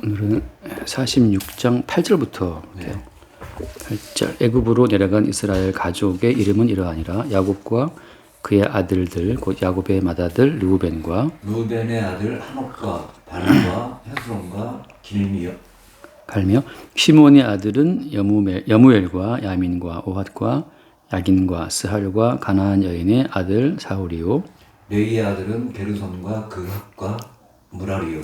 오늘은 46장 8절부터 네. 8절. 애굽으로 내려간 이스라엘 가족의 이름은 이러하니라. 야곱과 그의 아들들 곧 야곱의 맏아들 르우벤과 루벤의 아들 한옥과 바늘과 헤스론과 갈며 시몬의 아들은 여무엘과 야민과 오핫과 야긴과 스할과 가나안 여인의 아들 사울이요. 레이의 아들은 게르솜과 그핫과 무라리요.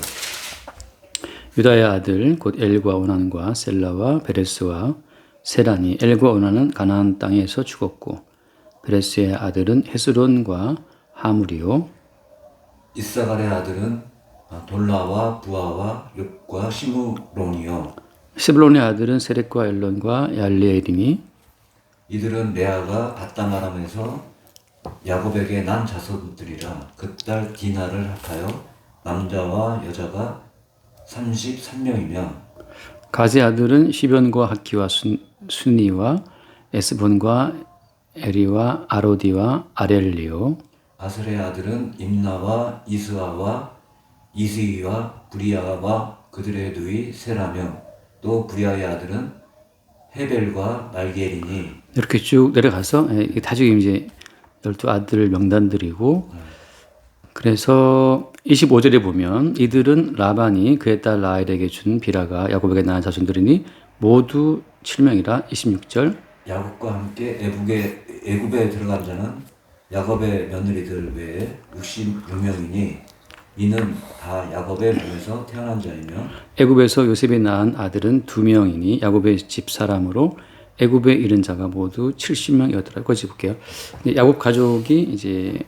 유다의 아들 곧 엘과 오난과 셀라와 베레스와 세란이. 엘과 오난은 가나안 땅에서 죽었고 베레스의 아들은 헤스론과 하물이요. 이사갈의 아들은 돌라와 부아와 욥과 시므론이요. 스불론의 아들은 세렉과 엘론과 얄리엘이니. 이들은 레아가 바다나람에서 야곱에게 난 자손들이라. 그 딸 디나를 합하여 남자와 여자가 33명이며 가세 아들은 시변과 학기와 순이와 에스본과 에리와 아로디와 아렐리요. 아슬의 아들은 임나와 이스아와 이스이와 부리아와 그들의 누이 세라며 또 부리아의 아들은 헤벨과 말게리니. 이렇게 쭉 내려가서 다 지금 이제 12아들 명단들이고, 그래서 25절에 보면 이들은 라반이 그의 딸 라헬에게 준 비라가 야곱에게 낳은 자손들이니 모두 7명이라. 26절. 야곱과 함께 애굽에 들어간 자는 야곱의 며느리들 외에 66명이니 이는 다 야곱의 몸에서 태어난 자이며 애굽에서 요셉이 낳은 아들은 2명이니 야곱의 집 사람으로 애굽에 이른 자가 모두 70명이었더라. 거기 볼게요. 야곱 가족이 이제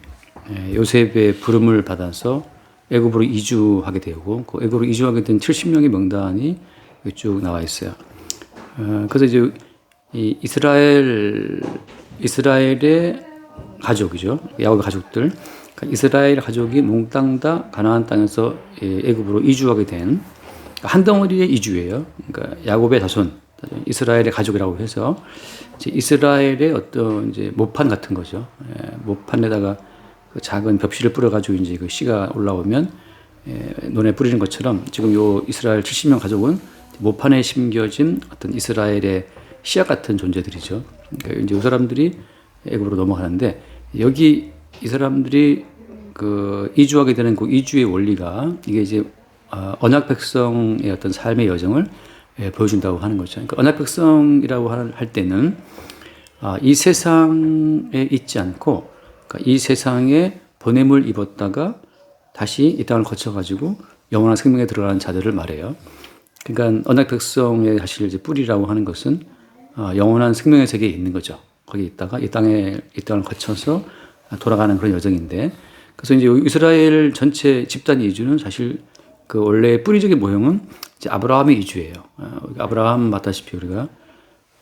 요셉의 부름을 받아서 애굽으로 이주하게 되고, 그 애굽으로 이주하게 된 70명의 명단이 쭉 나와 있어요. 그래서 이제 이 이스라엘의 가족이죠. 야곱의 가족들. 그러니까 이스라엘 가족이 몽땅 다 가나안 땅에서 애굽으로 이주하게 된 한 덩어리의 이주예요. 그러니까 야곱의 자손, 이스라엘의 가족이라고 해서 이제 이스라엘의 어떤 이제 모판 같은 거죠. 모판에다가 그 작은 벽실을 뿌려가지고 이제 그 씨가 올라오면 논에 뿌리는 것처럼 지금 요 이스라엘 70명 가족은 모판에 심겨진 어떤 이스라엘의 씨앗 같은 존재들이죠. 그러니까 이제 이 사람들이 애굽으로 넘어가는데, 여기 이 사람들이 그 이주하게 되는 그 이주의 원리가 이게 이제 언약 백성의 어떤 삶의 여정을 보여준다고 하는 거죠. 그러니까 언약 백성이라고 할 때는 이 세상에 있지 않고, 그러니까 이 세상에 번뇌물 입었다가 다시 이 땅을 거쳐가지고 영원한 생명에 들어가는 자들을 말해요. 그러니까 언약 백성의 사실 이제 뿌리라고 하는 것은 영원한 생명의 세계에 있는 거죠. 거기 있다가 이 땅을 거쳐서 돌아가는 그런 여정인데, 그래서 이제 이스라엘 전체 집단 이주는 사실 그 원래 뿌리적인 모형은 이제 아브라함의 이주예요. 아브라함 맞다시피 우리가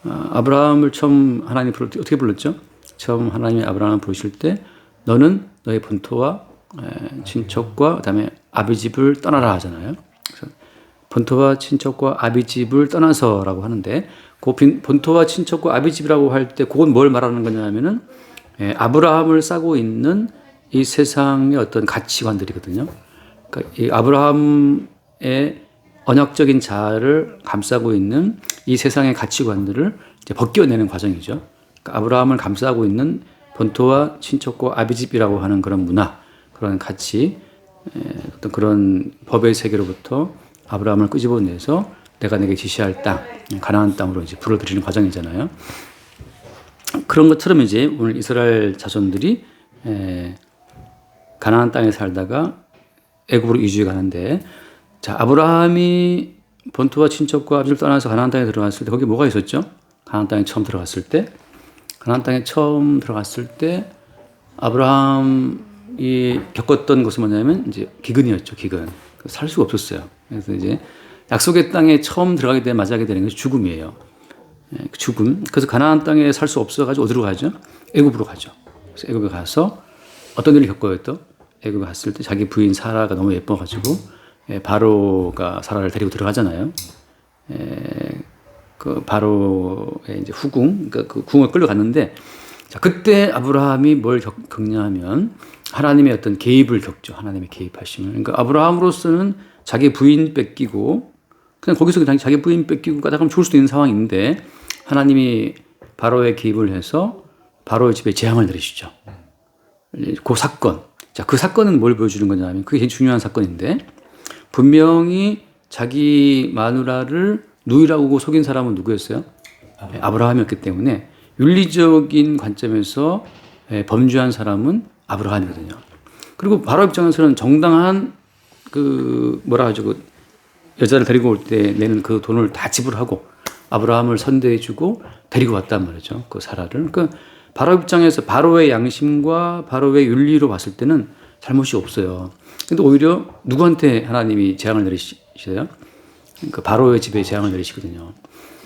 아브라함을 처음 하나님 어떻게 불렀죠? 처음 하나님이 아브라함을 부르실 때 너는 너의 본토와 친척과 그다음에 아비집을 떠나라 하잖아요. 그래서 본토와 친척과 아비집을 떠나서라고 하는데, 그 본토와 친척과 아비집이라고 할 때 그건 뭘 말하는 거냐면은 아브라함을 싸고 있는 이 세상의 어떤 가치관들이거든요. 그러니까 이 아브라함의 언약적인 자아를 감싸고 있는 이 세상의 가치관들을 이제 벗겨내는 과정이죠. 그러니까 아브라함을 감싸고 있는 본토와 친척과 아비집이라고 하는 그런 문화, 그런 가치, 어떤 그런 법의 세계로부터 아브라함을 끄집어내서 내가 내게 지시할 땅, 가나안 땅으로 이제 불어들이는 과정이잖아요. 그런 것처럼 이제 오늘 이스라엘 자손들이 가나안 땅에 살다가 애굽으로 이주해 가는데, 자, 아브라함이 본토와 친척과 아비를 떠나서 가나안 땅에 들어갔을 때 거기 뭐가 있었죠? 가나안 땅에 처음 들어갔을 때 아브라함이 겪었던 것은 뭐냐면 이제 기근이었죠. 기근. 살 수가 없었어요. 그래서 이제 약속의 땅에 처음 들어가게 되면 맞이하게 되는 것이 죽음이에요. 죽음. 그래서 가나안 땅에 살 수 없어가지고 어디로 가죠? 애굽으로 가죠. 그래서 애굽에 가서 어떤 일을 겪어요 또? 애굽에 갔을 때 자기 부인 사라가 너무 예뻐가지고 바로가 사라를 데리고 들어가잖아요. 그 바로의 이제 후궁, 그러니까 그 궁을 끌려갔는데, 자, 그때 아브라함이 뭘 겪냐면 하나님의 어떤 개입을 겪죠. 하나님의 개입하심을. 그러니까 아브라함으로서는 자기 부인 뺏기고 그냥 거기서 그냥 자기 부인 뺏기고 가다가면 죽을 수도 있는 상황인데 하나님이 바로에 개입을 해서 바로의 집에 재앙을 내리시죠. 그 사건. 자, 그 사건은 뭘 보여주는 거냐면 그게 제일 중요한 사건인데 분명히 자기 마누라를 누이라고 속인 사람은 누구였어요? 아브라함이었기 때문에 윤리적인 관점에서 범죄한 사람은 아브라함이거든요. 그리고 바로 입장에서는 정당한 그 뭐라 하죠, 그 여자를 데리고 올 때 내는 그 돈을 다 지불하고 아브라함을 선대해주고 데리고 왔단 말이죠. 그 사라를. 그러니까 바로 입장에서 바로의 양심과 바로의 윤리로 봤을 때는 잘못이 없어요. 근데 오히려 누구한테 하나님이 재앙을 내리시어요? 그러니까 바로의 집에 재앙을 내리시거든요.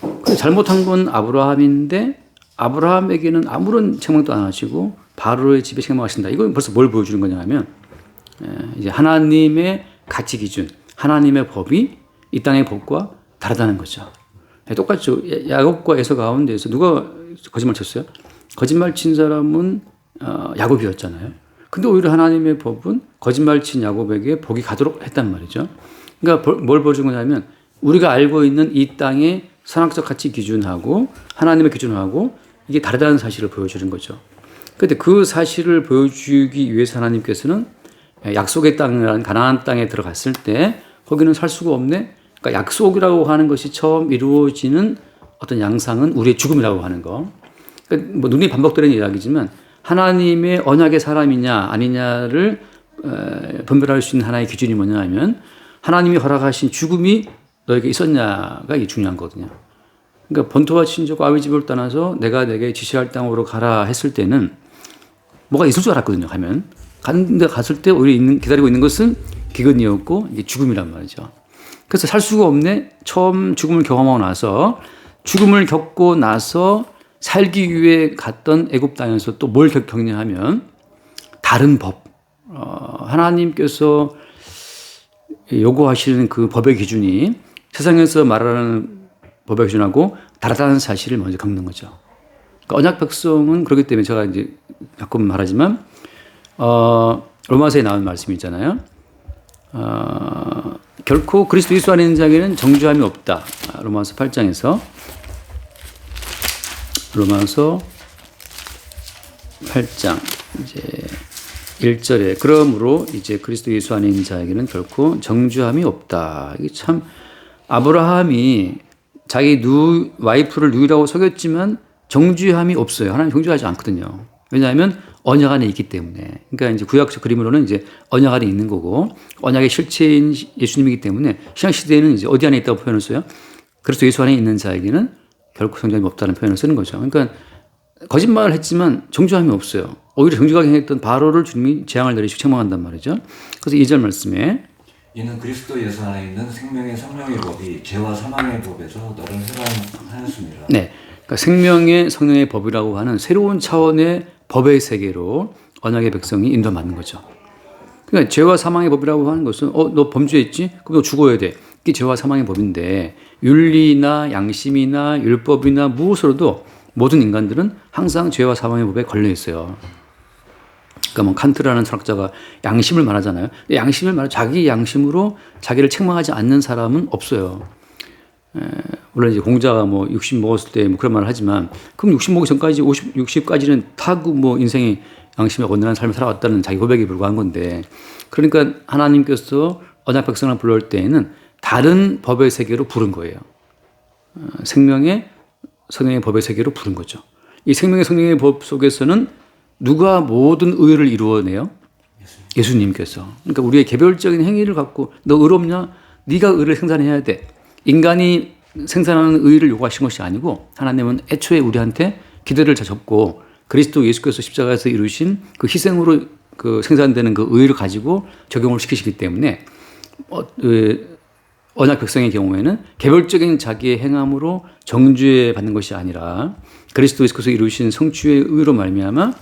근데 잘못한 건 아브라함인데 아브라함에게는 아무런 책망도 안 하시고 바로의 집에 책망하신다. 이건 벌써 뭘 보여주는 거냐면 이제 하나님의 가치 기준, 하나님의 법이 이 땅의 법과 다르다는 거죠. 똑같죠. 야곱과 에서 가운데에서 누가 거짓말 쳤어요? 거짓말 친 사람은 야곱이었잖아요. 근데 오히려 하나님의 법은 거짓말 친 야곱에게 복이 가도록 했단 말이죠. 그러니까 뭘 보여준 거냐면 우리가 알고 있는 이 땅의 선악적 가치 기준하고 하나님의 기준하고 이게 다르다는 사실을 보여주는 거죠. 그런데 그 사실을 보여주기 위해서 하나님께서는 약속의 땅이라는 가나안 땅에 들어갔을 때 거기는 살 수가 없네. 그러니까 약속이라고 하는 것이 처음 이루어지는 어떤 양상은 우리의 죽음이라고 하는 거. 그러니까 뭐 눈이 반복되는 이야기지만 하나님의 언약의 사람이냐 아니냐를 분별할 수 있는 하나의 기준이 뭐냐 하면 하나님이 허락하신 죽음이 너에게 있었냐가 이게 중요한 거거든요. 그러니까 본토와 친족 아비 집을 떠나서 내가 내게 지시할 땅으로 가라 했을 때는 뭐가 있을 줄 알았거든요. 갔는데 갔을 때 오히려 기다리고 있는 것은 기근이었고 이게 죽음이란 말이죠. 그래서 살 수가 없네. 처음 죽음을 경험하고 나서 죽음을 겪고 나서 살기 위해 갔던 애굽 땅에서 또 뭘 겪냐하면 다른 법. 하나님께서 요구하시는 그 법의 기준이 세상에서 말하는 법의 기준하고 다르다는 사실을 먼저 겪는 거죠. 그러니까 언약 백성은 그렇기 때문에 제가 이제 가끔 말하지만 로마서에 나온 말씀이 있잖아요. 결코 그리스도 예수 안에 있는 자에게는 정죄함이 없다. 로마서 8장에서 로마서 8장 이제 1절에 그러므로 이제 그리스도 예수 안에 있는 자에게는 결코 정죄함이 없다. 이게 참 아브라함이 자기 와이프를 누이라고 속였지만 정죄함이 없어요. 하나님 정죄하지 않거든요. 왜냐하면 언약 안에 있기 때문에. 그러니까 이제 구약적 그림으로는 이제 언약 안에 있는 거고 언약의 실체인 예수님이기 때문에 신약 시대에는 이제 어디 안에 있다고 표현을 써요? 그리스도 예수 안에 있는 자에게는 결코 정죄함이 없다는 표현을 쓰는 거죠. 그러니까 거짓말을 했지만 정죄함이 없어요. 오히려 정직하게 행했던 바로를 주님이 재앙을 내리시고 책망한단 말이죠. 그래서 2절 말씀에 이는 그리스도 예수 안에 있는 생명의 성령의 법이 죄와 사망의 법에서 너를 해방하였습니다. 네, 그러니까 생명의 성령의 법이라고 하는 새로운 차원의 법의 세계로 언약의 백성이 인도받는 거죠. 그러니까 죄와 사망의 법이라고 하는 것은 너 범죄했지? 그럼 너 죽어야 돼. 이게 죄와 사망의 법인데 윤리나 양심이나 율법이나 무엇으로도 모든 인간들은 항상 죄와 사망의 법에 걸려 있어요. 그러니까 뭐 칸트라는 철학자가 양심을 말하잖아요. 양심을 말해 자기 양심으로 자기를 책망하지 않는 사람은 없어요. 물론 이제 공자가 뭐 60 먹었을 때 뭐 그런 말을 하지만 그럼 60 먹기 전까지 60까지는 타고 뭐 인생의 양심에 온전한 삶을 살아왔다는 자기 고백에 불과한 건데 그러니까 하나님께서 언약 백성을 불러올 때에는 다른 법의 세계로 부른 거예요. 생명의 성령의 법의 세계로 부른 거죠. 이 생명의 성령의 법 속에서는 누가 모든 의를 이루어내요? 예수님께서. 그러니까 우리의 개별적인 행위를 갖고 너 의롭냐? 네가 의를 생산해야 돼. 인간이 생산하는 의를 요구하신 것이 아니고 하나님은 애초에 우리한테 기대를 접고 그리스도 예수께서 십자가에서 이루신 그 희생으로 그 생산되는 그 의를 가지고 적용을 시키시기 때문에 언약 백성의 경우에는 개별적인 자기의 행함으로 정죄받는 것이 아니라 그리스도 예수께서 이루신 성취의 의로 말미암아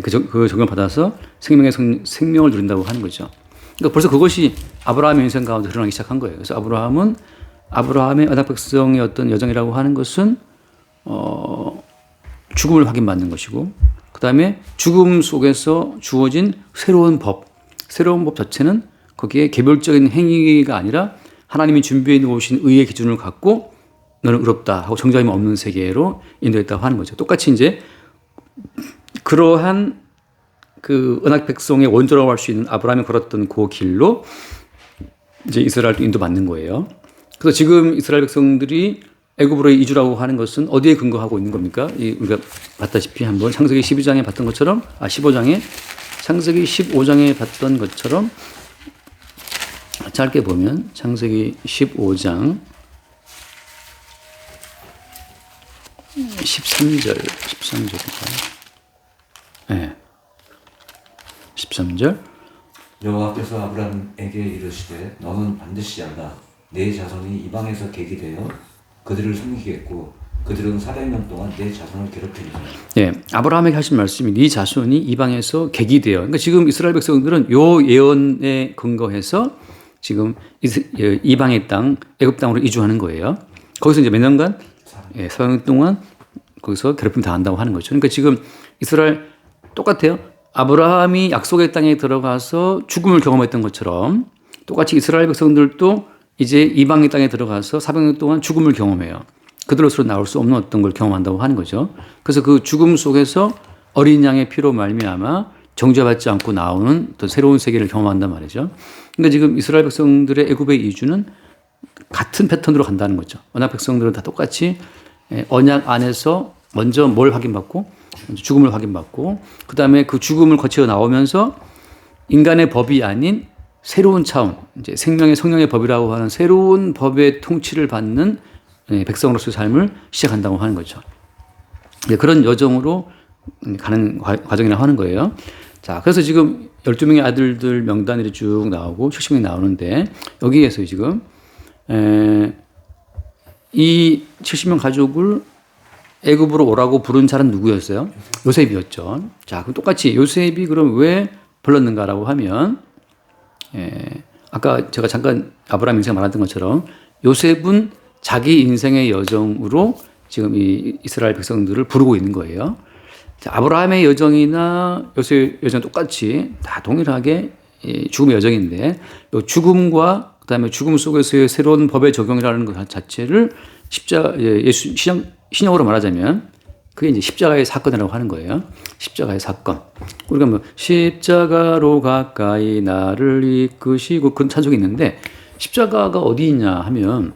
그 적용을 받아서 생명을 누린다고 하는 거죠. 그러니까 벌써 그것이 아브라함의 인생 가운데 드러나기 시작한 거예요. 그래서 아브라함의 언약 백성의 어떤 여정이라고 하는 것은 죽음을 확인받는 것이고 그 다음에 죽음 속에서 주어진 새로운 법 자체는 거기에 개별적인 행위가 아니라 하나님이 준비해 놓으신 의의 기준을 갖고 너는 의롭다 하고 정죄함이 없는 세계로 인도했다고 하는 거죠. 똑같이 이제 그러한 그 언약 백성의 원조라고 할 수 있는 아브라함이 걸었던 그 길로 이제 이스라엘도 인도받는 거예요. 그래서 지금 이스라엘 백성들이 애굽으로 이주라고 하는 것은 어디에 근거하고 있는 겁니까? 우리가 봤다시피 한번 창세기 12장에 봤던 것처럼 15장에 창세기 15장에 봤던 것처럼 짧게 보면 창세기 15장 13절일까요? 네. 13절. 여호와께서 아브라함에게 이르시되 너는 반드시 알라 내 자손이 이방에서 객이 되어 그들을 섬기겠고 그들은 400년 동안 내 자손을 괴롭히리라. 예, 아브라함에게 하신 말씀이 네 자손이 이방에서 객이 되어. 그러니까 지금 이스라엘 백성들은 요 예언에 근거해서 지금 이방의 땅 애굽 땅으로 이주하는 거예요. 거기서 이제 몇 년간 400년 동안 거기서 괴롭힘 당한다고 하는 거죠. 그러니까 지금 이스라엘 똑같아요. 아브라함이 약속의 땅에 들어가서 죽음을 경험했던 것처럼 똑같이 이스라엘 백성들도 이제 이방의 땅에 들어가서 400년 동안 죽음을 경험해요. 그들로서 나올 수 없는 어떤 걸 경험한다고 하는 거죠. 그래서 그 죽음 속에서 어린 양의 피로 말미암아 정죄받지 않고 나오는 또 새로운 세계를 경험한단 말이죠. 그러니까 지금 이스라엘 백성들의 애굽의 이주는 같은 패턴으로 간다는 거죠. 언약 백성들은 다 똑같이 언약 안에서 먼저 뭘 확인받고 죽음을 확인받고 그 다음에 그 죽음을 거쳐 나오면서 인간의 법이 아닌 새로운 차원, 이제 생명의 성령의 법이라고 하는 새로운 법의 통치를 받는 백성으로서의 삶을 시작한다고 하는 거죠. 그런 여정으로 가는 과정이라고 하는 거예요. 자, 그래서 지금 12명의 아들들 명단이 쭉 나오고 70명이 나오는데 여기에서 지금 이 70명 가족을 애굽으로 오라고 부른 자는 누구였어요? 요셉이었죠. 자, 그럼 똑같이 요셉이 그럼 왜 불렀는가라고 하면 아까 제가 잠깐 아브라함 인생 말했던 것처럼 요셉은 자기 인생의 여정으로 지금 이 이스라엘 백성들을 부르고 있는 거예요. 자, 아브라함의 여정이나 요셉의 여정 똑같이 다 동일하게 죽음의 여정인데 이 죽음과 그다음에 죽음 속에서의 새로운 법의 적용이라는 것 자체를 예수 신약으로 말하자면 그게 이제 십자가의 사건이라고 하는 거예요. 십자가의 사건. 우리가 뭐 십자가로 가까이 나를 이끄시고 그런 찬송이 있는데 십자가가 어디 있냐 하면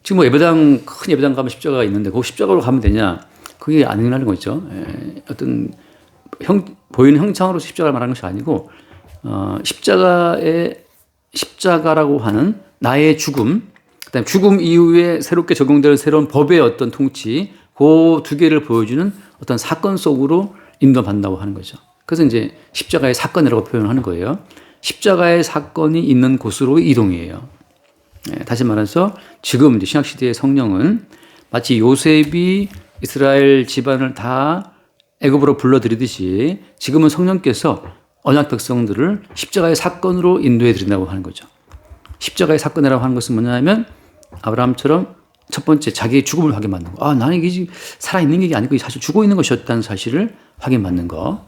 지금 뭐 예배당 큰 예배당 가면 십자가가 있는데 그 십자가로 가면 되냐? 그게 아니라는 거죠. 어떤 보이는 형상으로 십자가를 말하는 것이 아니고 십자가라고 하는 나의 죽음, 그다음에 죽음 이후에 새롭게 적용되는 새로운 법의 어떤 통치, 그 두 개를 보여주는 어떤 사건 속으로 인도받는다고 하는 거죠. 그래서 이제 십자가의 사건이라고 표현하는 거예요. 십자가의 사건이 있는 곳으로 이동이에요. 다시 말해서 지금 이제 신약 시대의 성령은 마치 요셉이 이스라엘 집안을 다 애굽으로 불러들이듯이 지금은 성령께서 언약 백성들을 십자가의 사건으로 인도해 드린다고 하는 거죠. 십자가의 사건이라고 하는 것은 뭐냐면 아브라함처럼 첫 번째 자기의 죽음을 확인받는 거. 나는 이게 살아있는 게 아니고 사실 죽어 있는 것이었다는 사실을 확인받는 거.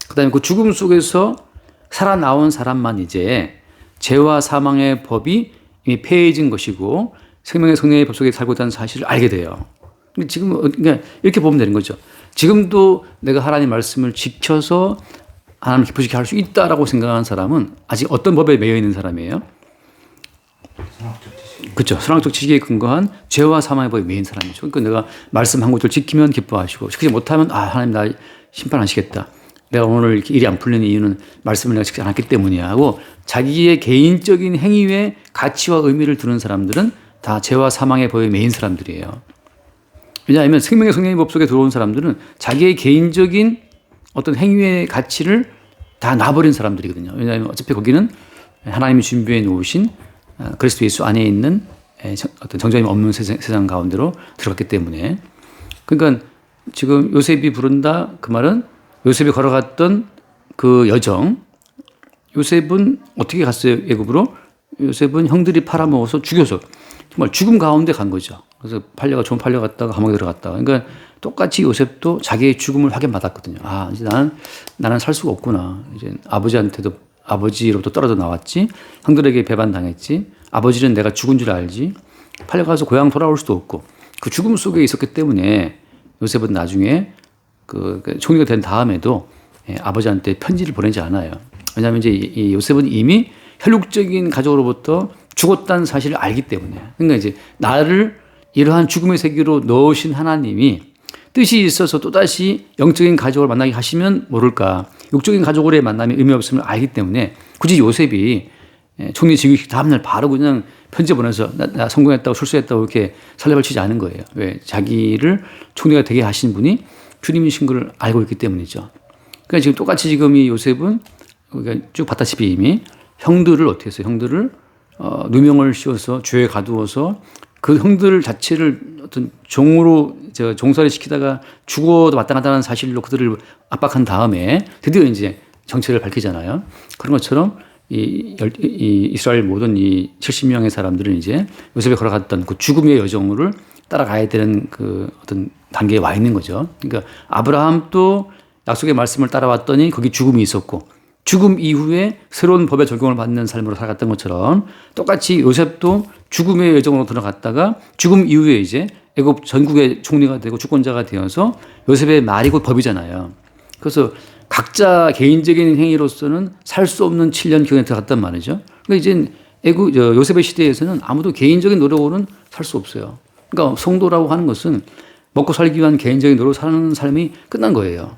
그다음에 그 죽음 속에서 살아나온 사람만 이제 죄와 사망의 법이 이미 폐해진 것이고 생명의 성령의 법 속에 살고 있다는 사실을 알게 돼요. 근데 지금 그러니까 이렇게 보면 되는 거죠. 지금도 내가 하나님 말씀을 지켜서 하나님을 기쁘시게 할 수 있다라고 생각하는 사람은 아직 어떤 법에 매여 있는 사람이에요? 그렇죠. 선악적 지식에 근거한 죄와 사망의 법에 매인 사람이죠. 그러니까 내가 말씀 한 것을 지키면 기뻐하시고 지키지 못하면 하나님 나 심판하시겠다. 내가 오늘 이렇게 일이 안 풀리는 이유는 말씀을 내가 지키지 않았기 때문이야 하고 자기의 개인적인 행위에 가치와 의미를 두는 사람들은 다 죄와 사망의 법에 매인 사람들이에요. 왜냐하면 생명의 성령의 법 속에 들어온 사람들은 자기의 개인적인 어떤 행위의 가치를 다 놔버린 사람들이거든요. 왜냐하면 어차피 거기는 하나님이 준비해 놓으신 그리스도 예수 안에 있는 어떤 정죄함이 없는 세상 가운데로 들어갔기 때문에. 그러니까 지금 요셉이 부른다 그 말은 요셉이 걸어갔던 그 여정. 요셉은 어떻게 갔어요? 애굽으로? 요셉은 형들이 팔아먹어서 죽여서 정말 죽음 가운데 간 거죠. 그래서 좀 팔려갔다가 감옥에 들어갔다가. 그러니까 똑같이 요셉도 자기의 죽음을 확인받았거든요. 이제 나는 살 수가 없구나. 이제 아버지로부터 떨어져 나왔지. 형들에게 배반당했지. 아버지는 내가 죽은 줄 알지 팔려가서 고향 돌아올 수도 없고 그 죽음 속에 있었기 때문에 요셉은 나중에 그 총리가 된 다음에도 아버지한테 편지를 보내지 않아요. 왜냐하면 이제 이 요셉은 이미 혈육적인 가족으로부터 죽었다는 사실을 알기 때문에. 그러니까 이제 나를 이러한 죽음의 세계로 넣으신 하나님이 뜻이 있어서 또다시 영적인 가족을 만나게 하시면 모를까. 육적인 가족으로의 만남이 의미 없음을 알기 때문에 굳이 요셉이 총리 즉위식 다음날 바로 그냥 편지 보내서 나 성공했다고 출세했다고 이렇게 설레발 치지 않은 거예요. 왜? 자기를 총리가 되게 하신 분이 주님이신 걸 알고 있기 때문이죠. 그러니까 지금 똑같이 지금 이 요셉은 그러니까 쭉 봤다시피 이미 형들을 어떻게 했어요? 형들을 누명을 씌워서 죄에 가두어서 그 형들 자체를 어떤 종으로 종살이 시키다가 죽어도 마땅하다는 사실로 그들을 압박한 다음에 드디어 이제 정체를 밝히잖아요. 그런 것처럼 이 이스라엘 모든 이 70명의 사람들은 이제 요셉이 걸어갔던 그 죽음의 여정을 따라가야 되는 그 어떤 단계에 와 있는 거죠. 그러니까 아브라함도 약속의 말씀을 따라왔더니 거기 죽음이 있었고 죽음 이후에 새로운 법의 적용을 받는 삶으로 살아갔던 것처럼 똑같이 요셉도 죽음의 여정으로 들어갔다가 죽음 이후에 이제 애굽 전국의 총리가 되고 주권자가 되어서 요셉의 말이 곧 법이잖아요. 그래서 각자 개인적인 행위로서는 살 수 없는 7년 기간에 들어갔단 말이죠. 그러니까 이제 요셉의 시대에서는 아무도 개인적인 노력으로는 살 수 없어요. 그러니까 성도라고 하는 것은 먹고 살기 위한 개인적인 노력으로 사는 삶이 끝난 거예요.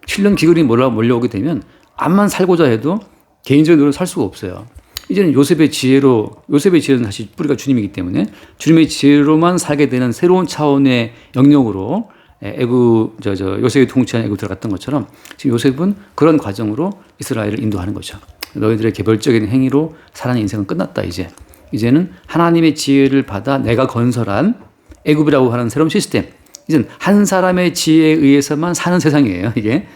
7년 기간이 몰려오게 되면 암만 살고자 해도 개인적인 노력으로 살 수가 없어요. 이제는 요셉의 지혜는 사실 뿌리가 주님이기 때문에 주님의 지혜로만 살게 되는 새로운 차원의 영역으로 요셉이 통치한 애굽 들어갔던 것처럼 지금 요셉은 그런 과정으로 이스라엘을 인도하는 거죠. 너희들의 개별적인 행위로 살아가는 인생은 끝났다. 이제는 하나님의 지혜를 받아 내가 건설한 애굽이라고 하는 새로운 시스템. 이제는 한 사람의 지혜에 의해서만 사는 세상이에요. 이게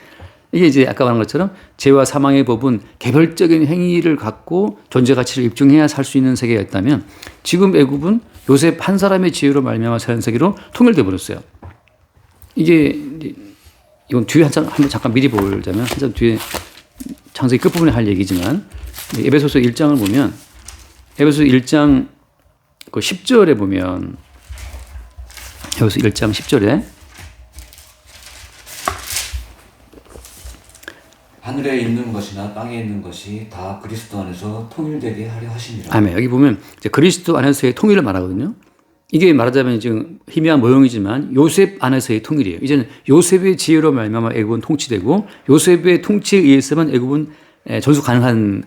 이제 아까 말한 것처럼 죄와 사망의 법은 개별적인 행위를 갖고 존재 가치를 입증해야 살 수 있는 세계였다면 지금 애굽은 요셉 한 사람의 지혜로 말미암아 사는 세계로 통일돼 버렸어요. 이건 뒤에 한번 잠깐 미리 보자면 한참 뒤에 창세기 끝부분에 할 얘기지만 에베소서 1장을 보면 에베소서 1장 그 10절에 보면 에베소서 1장 10절에 하늘에 있는 것이나 땅에 있는 것이 다 그리스도 안에서 통일되게 하려 하시니라. 아멘. 여기 보면 이제 그리스도 안에서의 통일을 말하거든요. 이게 말하자면 지금 희미한 모형이지만 요셉 안에서의 통일이에요. 이제는 요셉의 지혜로 말미암아 애굽은 통치되고 요셉의 통치에 의해서만 애굽은 전수 가능한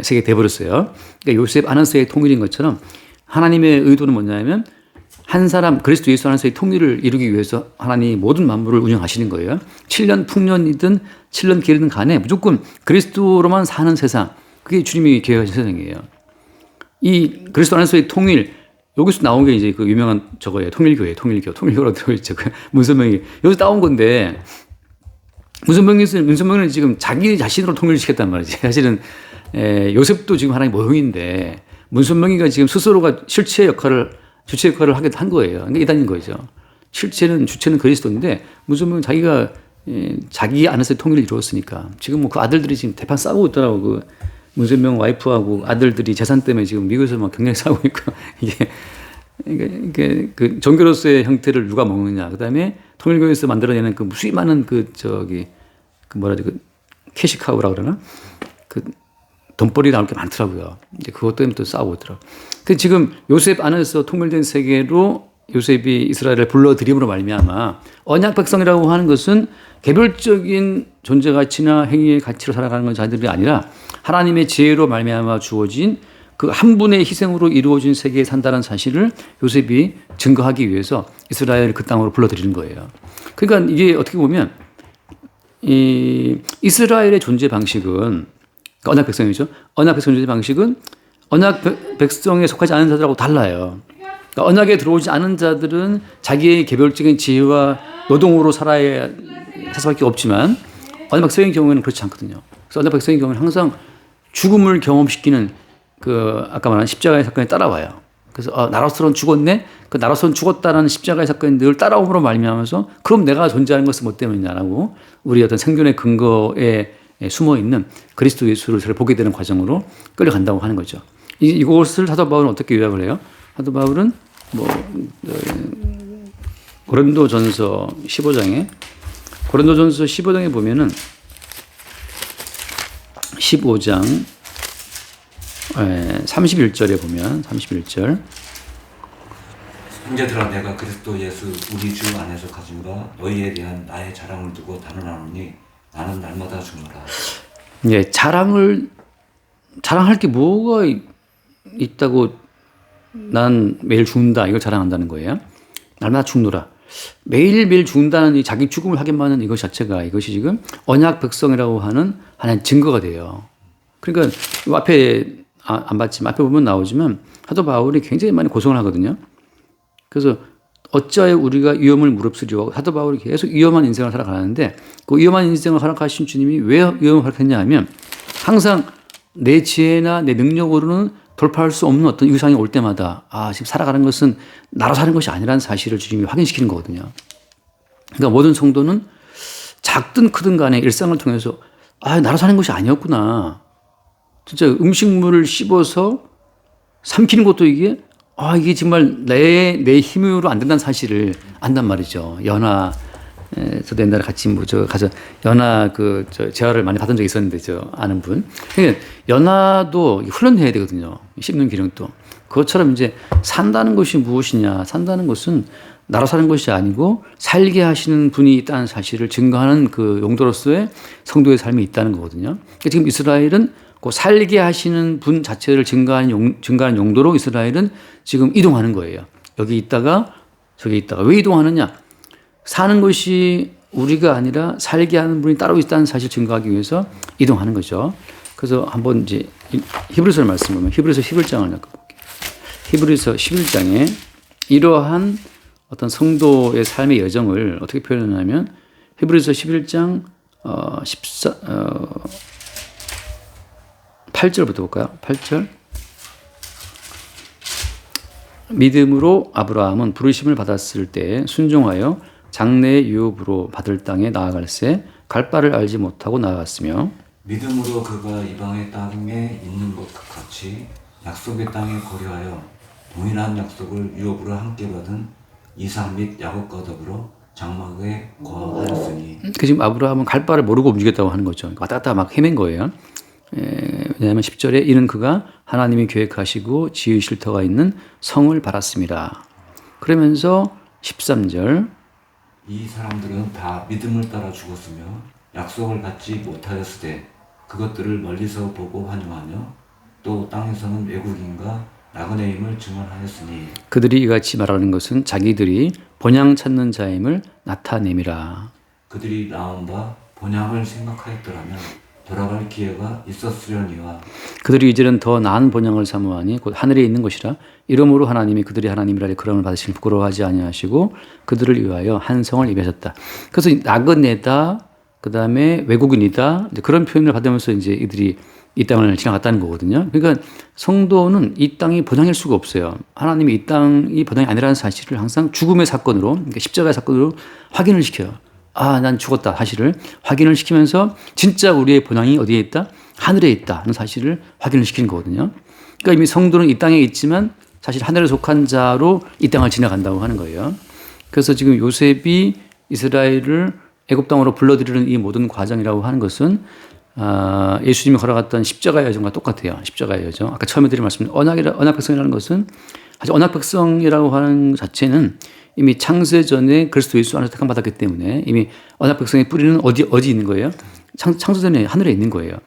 세계가 되어버렸어요. 그러니까 요셉 안에서의 통일인 것처럼 하나님의 의도는 뭐냐면 한 사람 그리스도 예수 안에서의 통일을 이루기 위해서 하나님이 모든 만물을 운영하시는 거예요. 7년 풍년이든 7년 기회든 간에 무조건 그리스도로만 사는 세상, 그게 주님이 계획하신 세상이에요. 이 그리스도 안에서의 통일, 여기서 나온 게 이제 그 유명한 저거예요. 통일교라고 들어있죠. 그 문선명이 여기서 나온 건데 문선명은 지금 자기 자신으로 통일을 시켰단 말이지. 사실은 요셉도 지금 하나의 모형인데 문선명이가 지금 스스로가 주체 역할을 하게 한 거예요. 그러니까 이단인 거죠. 주체는 그리스도인데 문선명은 자기가 자기 안에서 통일을 이루었으니까 지금 뭐 그 아들들이 지금 대판 싸우고 있더라고. 그 문선명 와이프하고 아들들이 재산 때문에 지금 미국에서 막 경쟁 싸우고 있고 이게 그 종교로서의 형태를 누가 먹느냐. 그다음에 통일교에서 만들어내는 그 무수히 많은 그 캐시카우라 그러나 그 돈벌이 나올 게 많더라고요. 이제 그것 때문에 또 싸우고 있더라고. 그 지금 요셉 안에서 통일된 세계로 요셉이 이스라엘을 불러들임으로 말미암아 언약 백성이라고 하는 것은 개별적인 존재 가치나 행위의 가치로 살아가는 건 자들이 아니라 하나님의 지혜로 말미암아 주어진 그 한 분의 희생으로 이루어진 세계에 산다는 사실을 요셉이 증거하기 위해서 이스라엘을 그 땅으로 불러들이는 거예요. 그러니까 이게 어떻게 보면 이 이스라엘의 존재 방식은 언약 백성이죠. 언약 백성 존재 방식은 언약 백성에 속하지 않은 자들하고 달라요. 그러니까 언약에 들어오지 않은 자들은 자기의 개별적인 지혜와 노동으로 살아야 할 수밖에 없지만 언약 백성의 경우에는 그렇지 않거든요. 그래서 언약 백성의 경우는 항상 죽음을 경험시키는 그 아까 말한 십자가의 사건이 따라와요. 그래서 나로서는 죽었네. 그 나로서는 죽었다라는 십자가의 사건이 늘 따라옴으로 말미암아서 그럼 내가 존재하는 것은 뭐 때문이냐라고 우리 어떤 생존의 근거에 숨어 있는 그리스도 예수를 보게 되는 과정으로 끌려간다고 하는 거죠. 이것을 사도 바울은 어떻게 요약을 해요? 사도 바울은 뭐 고린도전서 15장에 보면은 15장 31절에 보면 31절 형제들아 내가 그리스도 예수 우리 주 안에서 가진 바 너희에 대한 나의 자랑을 두고 단언하노니 나는 날마다 죽노라. 예, 자랑할 게 뭐가 있다고 난 매일 죽는다 이걸 자랑한다는 거예요. 날마다 죽노라. 매일매일 죽는다는 이 자기 죽음을 하겠만 하는 이것 자체가 이것이 지금 언약 백성이라고 하는 하나의 증거가 돼요. 그러니까 앞에 안 봤지만 앞에 보면 나오지만 사도 바울이 굉장히 많이 고성을 하거든요. 그래서 어찌하여 우리가 위험을 무릅쓰리오. 사도 바울이 계속 위험한 인생을 살아가는데 그 위험한 인생을 허락하신 주님이 왜 위험을 허락했냐 하면 항상 내 지혜나 내 능력으로는 돌파할 수 없는 어떤 위상이 올 때마다 지금 살아가는 것은 나로 사는 것이 아니라는 사실을 주님이 확인시키는 거거든요. 그러니까 모든 성도는 작든 크든 간에 일상을 통해서 나로 사는 것이 아니었구나. 진짜 음식물을 씹어서 삼키는 것도 이게 정말 내 힘으로 안 된다는 사실을 안단 말이죠. 저도 옛날에 같이 가서 연하 재활을 많이 받은 적이 있었는데 아는 분. 그러니까 연하도 훈련해야 되거든요. 씹는 기능도. 그것처럼 이제 산다는 것이 무엇이냐? 산다는 것은 나로 사는 것이 아니고 살게 하시는 분이 있다는 사실을 증거하는 그 용도로서의 성도의 삶이 있다는 거거든요. 그러니까 지금 이스라엘은 그 살게 하시는 분 자체를 증거하는 용도로 이스라엘은 지금 이동하는 거예요. 여기 있다가 저기 있다가. 왜 이동하느냐? 사는 것이 우리가 아니라 살게 하는 분이 따로 있다는 사실을 증거하기 위해서 이동하는 거죠. 그래서 한번 이제 히브리서 말씀 보면 히브리서 11장을 볼게요. 히브리서 11장에 이러한 어떤 성도의 삶의 여정을 어떻게 표현하냐면 히브리서 11장 8절부터 볼까요? 8절. 믿음으로 아브라함은 부르심을 받았을 때 순종하여 장래의 유업으로 받을 땅에 나아갈새 갈 바를 알지 못하고 나아갔으며 믿음으로 그가 이방의 땅에 있는 것 같이 약속의 땅에 거류하여 동일한 약속을 유업으로 함께 받은 이삭 및 야곱과 더불어 장막에 거하였으니. 지금 아브라함은 갈 바를 모르고 움직였다고 하는 거죠. 왔다 갔다 막 헤맨 거예요. 왜냐하면 10절에 이는 그가 하나님이 계획하시고 지으실 터가 있는 성을 바랐습니다. 그러면서 13절 이 사람들은 다 믿음을 따라 죽었으며 약속을 받지 못하였으되 그것들을 멀리서 보고 환영하며 또 땅에서는 외국인과 나그네임을 증언하였으니. 그들이 이같이 말하는 것은 자기들이 본향 찾는 자임을 나타냄이라. 그들이 나온 바 본향을 생각하였더라면 돌아갈 기회가 있었으려니와. 그들이 이제는 더 나은 본향을 사모하니 곧 하늘에 있는 것이라. 이러므로 하나님이 그들이 하나님이라 그럼을 받으시니 부끄러워하지 아니하시고 그들을 위하여 한 성을 예비하셨다. 그래서 나그네다, 그 다음에 외국인이다, 이제 그런 표현을 받으면서 이제 이들이 이 땅을 지나갔다는 거거든요. 그러니까 성도는 이 땅이 본향일 수가 없어요. 하나님이 이 땅이 본향이 아니라는 사실을 항상 죽음의 사건으로, 그러니까 십자가의 사건으로 확인을 시켜요. 난 죽었다 사실을 확인을 시키면서 진짜 우리의 본향이 어디에 있다? 하늘에 있다 하는 사실을 확인을 시키는 거거든요. 그러니까 이미 성도는 이 땅에 있지만 사실 하늘에 속한 자로 이 땅을 지나간다고 하는 거예요. 그래서 지금 요셉이 이스라엘을 애굽 땅으로 불러들이는 이 모든 과정이라고 하는 것은 예수님이 걸어갔던 십자가의 여정과 똑같아요. 십자가의 여정. 아까 처음에 드린 말씀, 언약 백성이라는 것은 사실 언약 백성이라고 하는 자체는 이미 창세 전에 그리스도 예수 안에서 택함 받았기 때문에 이미 언약 백성의 뿌리는 어디 있는 거예요? 창세 전에 하늘에 있는 거예요.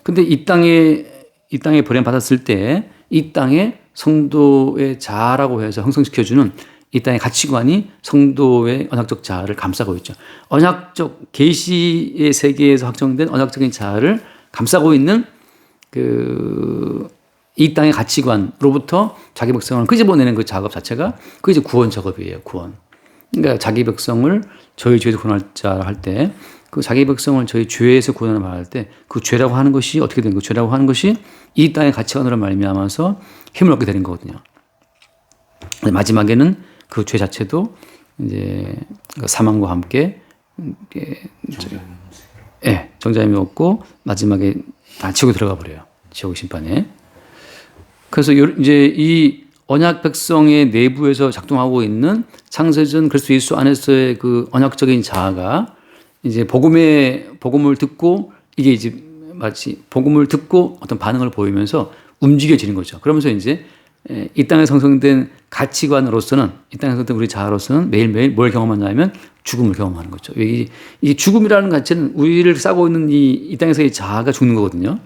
근데 이 땅에 버림 받았을 때 이 땅에 성도의 자아라고 해서 형성시켜주는 이 땅의 가치관이 성도의 언약적 자아를 감싸고 있죠. 언약적 계시의 세계에서 확정된 언약적인 자아를 감싸고 있는 이 땅의 가치관으로부터 자기 백성을 끄집어내는 그 작업 자체가 그게 이제 구원 작업이에요. 구원. 그러니까 자기 백성을 저희 죄에서 구원할 자라 할 때 그 자기 백성을 저희 죄에서 구원을 말할 때 그 죄라고 하는 것이 어떻게 되는 거? 죄라고 하는 것이 이 땅의 가치관으로 말미암아서 힘을 얻게 되는 거거든요. 마지막에는 그 죄 자체도 이제 사망과 함께 정자임이 없고 마지막에 다 지옥에 들어가 버려요. 지옥의 심판에. 그래서 이제 이 언약 백성의 내부에서 작동하고 있는 창세전 그리스도 예수 안에서의 그 언약적인 자아가 이제 복음을 듣고 이게 이제 마치 복음을 듣고 어떤 반응을 보이면서 움직여지는 거죠. 그러면서 이제 이 땅에 성성된 가치관으로서는 이 땅에 성성된 우리 자아로서는 매일매일 뭘 경험하냐면 죽음을 경험하는 거죠. 이 죽음이라는 가치는 우리를 싸고 있는 이 땅에서의 자아가 죽는 거거든요.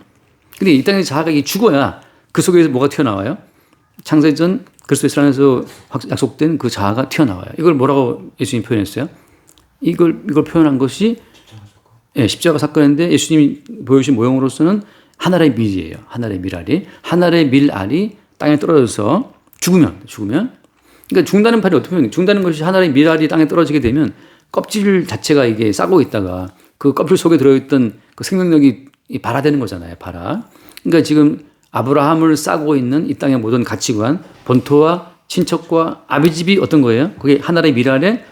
근데 이 땅의 자아가 죽어야 그 속에서 뭐가 튀어나와요? 창세전 그리스도 안에서 약속된 그 자아가 튀어나와요. 이걸 뭐라고 예수님이 표현했어요? 이걸 표현한 것이 십자가 사건인데 예수님이 보여주신 모형으로서는 하늘의 밀이에요. 하늘의 밀알이. 하늘의 밀알이 땅에 떨어져서 죽으면. 그러니까 죽는다는 말이 어떻게 보면 죽는다는 것이 하늘의 밀알이 땅에 떨어지게 되면 껍질 자체가 이게 싸고 있다가 그 껍질 속에 들어있던 그 생명력이 발화되는 거잖아요. 발화. 그러니까 지금 아브라함을 싸고 있는 이 땅의 모든 가치관, 본토와 친척과 아비집이 어떤 거예요? 그게 하늘의 밀알의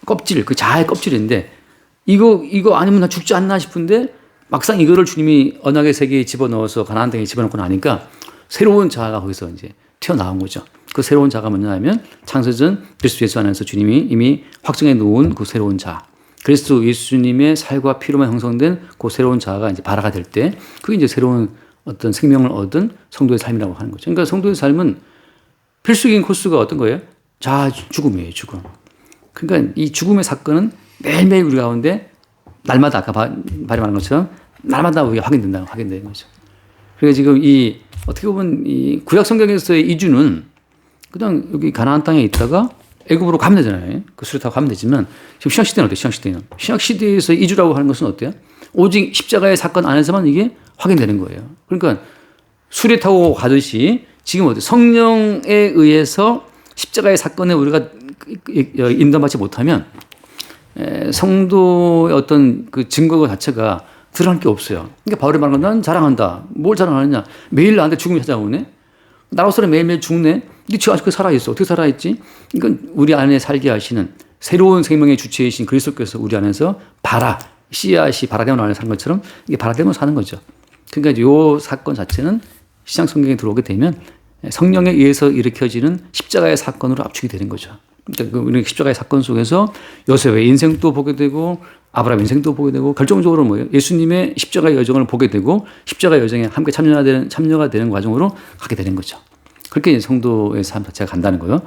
껍질, 그 자아의 껍질인데 이거 아니면 나 죽지 않나 싶은데 막상 이거를 주님이 언약의 세계에 집어넣어서 가나안 땅에 집어넣고 나니까 새로운 자아가 거기서 이제 튀어나온 거죠. 그 새로운 자아가 뭐냐면 창세전 그리스도 예수 안에서 주님이 이미 확정해 놓은 그 새로운 자아. 그리스도 예수님의 살과 피로만 형성된 그 새로운 자아가 이제 발화가 될 때 그게 이제 새로운 어떤 생명을 얻은 성도의 삶이라고 하는 거죠. 그러니까 성도의 삶은 필수적인 코스가 어떤 거예요? 죽음이에요, 죽음. 그러니까 이 죽음의 사건은 매일매일 우리 가운데 날마다 아까 말한 것처럼 날마다 우리가 확인되는 거죠. 그러니까 지금 어떻게 보면 이 구약 성경에서의 이주는 그냥 여기 가나안 땅에 있다가 애굽으로 가면 되잖아요. 그 수레 타고 가면 되지만 지금 신약 시대는 어때요? 신약 시대에서 이주라고 하는 것은 어때요? 오직 십자가의 사건 안에서만 이게 확인되는 거예요. 그러니까 수레 타고 가듯이 지금 어때요? 성령에 의해서 십자가의 사건에 우리가 인도받지 못하면 성도의 어떤 그 증거 자체가 드러날 게 없어요. 그러니까 바울이 말하는 건 난 자랑한다. 뭘 자랑하느냐? 매일 나한테 죽음이 찾아오네. 나로서는 매일매일 죽네. 근데 지금 아직도 살아있어. 어떻게 살아있지? 이건 우리 안에 살게 하시는 새로운 생명의 주체이신 그리스도께서 우리 안에서 씨앗이 발화되면 안에 사는 것처럼 이게 발화되면 사는 거죠. 그러니까 이 사건 자체는 신약 성경에 들어오게 되면 성령에 의해서 일으켜지는 십자가의 사건으로 압축이 되는 거죠. 그러니까 우리 십자가의 사건 속에서 요셉의 인생도 보게 되고 아브라함 인생도 보게 되고 결정적으로 뭐예요? 예수님의 십자가의 여정을 보게 되고 십자가의 여정에 함께 참여가 되는 과정으로 가게 되는 거죠. 그렇게 성도의 삶 자체가 간다는 거예요.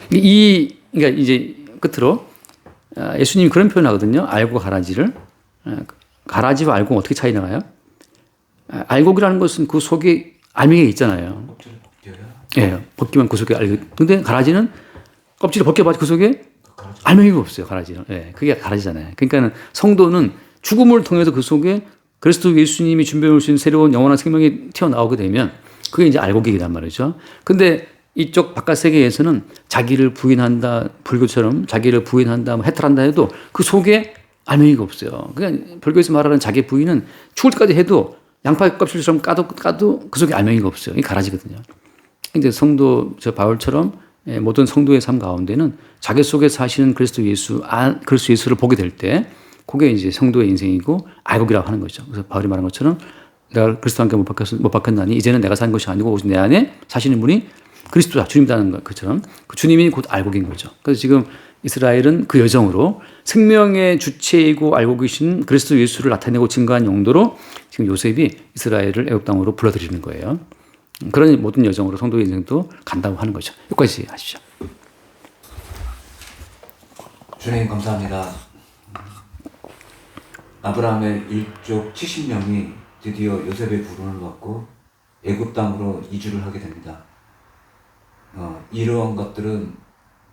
그러니까 이제 끝으로 예수님이 그런 표현을 하거든요. 알고 가라지를. 가라지와 알곡은 어떻게 차이 나가요? 알곡이라는 것은 그 속에 알맹이가 있잖아요. 예, 벗기면 그 속에 알맹이. 근데 가라지는 껍질을 벗겨봐도 그 속에 알맹이가 없어요. 가라지는. 예, 그게 가라지잖아요. 그러니까 성도는 죽음을 통해서 그 속에 그리스도 예수님이 준비해 오신 새로운 영원한 생명이 튀어나오게 되면 그게 이제 알곡이란 말이죠. 근데 이쪽 바깥 세계에서는 자기를 부인한다, 불교처럼 자기를 부인한다, 해탈한다 해도 그 속에 알맹이가 없어요. 그러니까 불교에서 말하는 자기 부인은 죽을 때까지 해도 양파 껍질처럼 까도 그 속에 알맹이가 없어요. 이게 가라지거든요. 근데 바울처럼 모든 성도의 삶 가운데는 자기 속에 사시는 그리스도 예수를 보게 될 때 그게 이제 성도의 인생이고 알곡이라고 하는 거죠. 그래서 바울이 말한 것처럼 내가 그리스도와 함께 못 박혔나니 이제는 내가 사는 것이 아니고 오직 내 안에 사시는 분이 그리스도다, 주님이라는 것처럼 그 주님이 곧 알곡인 거죠. 그래서 지금 이스라엘은 그 여정으로 생명의 주체이고 알고 계신 그리스도 예수를 나타내고 증거한 용도로 지금 요셉이 이스라엘을 애굽 땅으로 불러들이는 거예요. 그런 모든 여정으로 성도의 인생도 간다고 하는 거죠. 여기까지 하시죠. 주님 감사합니다. 아브라함의 일족 70명이 드디어 요셉의 부름을 받고 애굽 땅으로 이주를 하게 됩니다. 이러한 것들은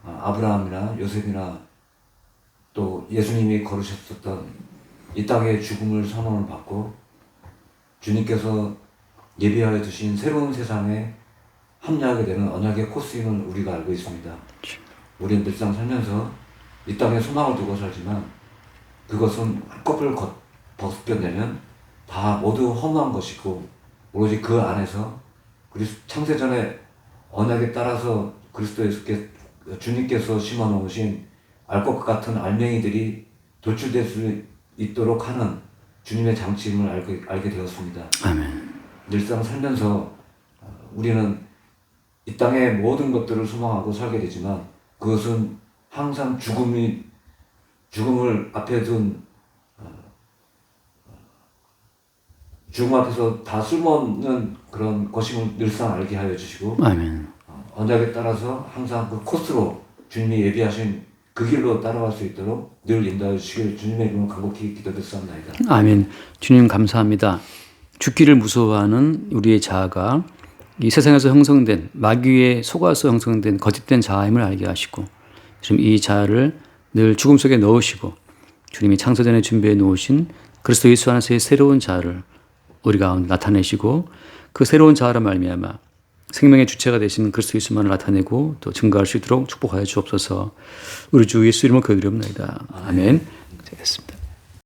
아브라함이나 요셉이나 또 예수님이 걸으셨었던 이 땅의 죽음을 선언을 받고 주님께서 예비하여 두신 새로운 세상에 합류하게 되는 언약의 코스임을 우리가 알고 있습니다. 우리는 늘상 살면서 이 땅에 소망을 두고 살지만 그것은 한꺼풀 벗겨내면 다 모두 허무한 것이고 오로지 그 안에서 창세전의 언약에 따라서 그리스도 예수께 주님께서 심어놓으신 알 것 같은 알맹이들이 돌출될 수 있도록 하는 주님의 장치임을 알게 되었습니다. 아멘. 늘상 살면서 우리는 이 땅의 모든 것들을 소망하고 살게 되지만 그것은 항상 죽음을 앞에 둔 죽음 앞에서 다 쓸모없는 그런 것임을 늘상 알게 하여 주시고 아멘. 언약에 따라서 항상 그 코스로 주님이 예비하신 그 길로 따라갈 수 있도록 늘 인도하여 주시기를 주님의 이름으로 간곡히 기도드렸사옵나이다. 아멘. 주님 감사합니다. 죽기를 무서워하는 우리의 자아가 이 세상에서 형성된 마귀에 속아서 형성된 거짓된 자아임을 알게 하시고 주님 이 자아를 늘 죽음 속에 넣으시고 주님이 창세전에 준비해 놓으신 그리스도 예수 안에서의 새로운 자아를 우리 가운데 나타내시고 그 새로운 자아로 말미암아 생명의 주체가 되신 그리스도 예수만을 나타내고 또 증거할 수 있도록 축복하여 주옵소서. 우리 주 예수 이름으로 기도드립니다. 아멘. 됐습니다.